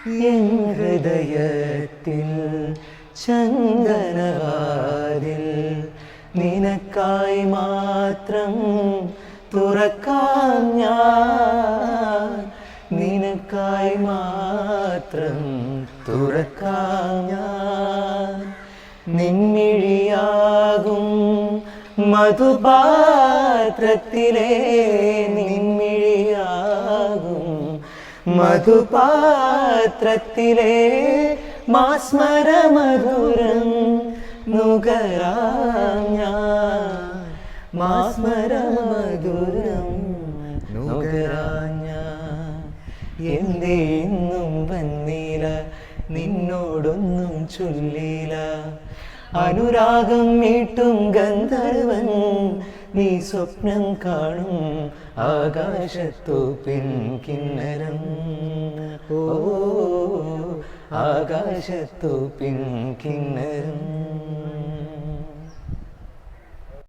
N ഹൃദയത്തിൽ ചന്ദനവാതിൽ നിനക്കായി മാത്രം തുറക്കാം ഞാൻ, നിനക്കായി മാത്രം തുറക്കാം ഞാൻ. നിൻമിഴിയാകും മധുപാത്രത്തിലെ, നിൻമിഴിയാകും മധുപാത്രത്തിലെ മാസ്മരമധുരം നുകരാം ഞാൻ, മാസ്മരമധുരം നുകരാം ഞാൻ. എന്തേ ഇന്നും വന്നില്ല, നിന്നോടൊന്നും ചൊല്ലില്ല, അനുരാഗം മീട്ടും ഗന്ധർവൻ നീ സ്വപ്നം കാണും ആകാശത്തു പിൻകിന്നരം. ഓ ആകാശത്തു പിൻകിന്നരം.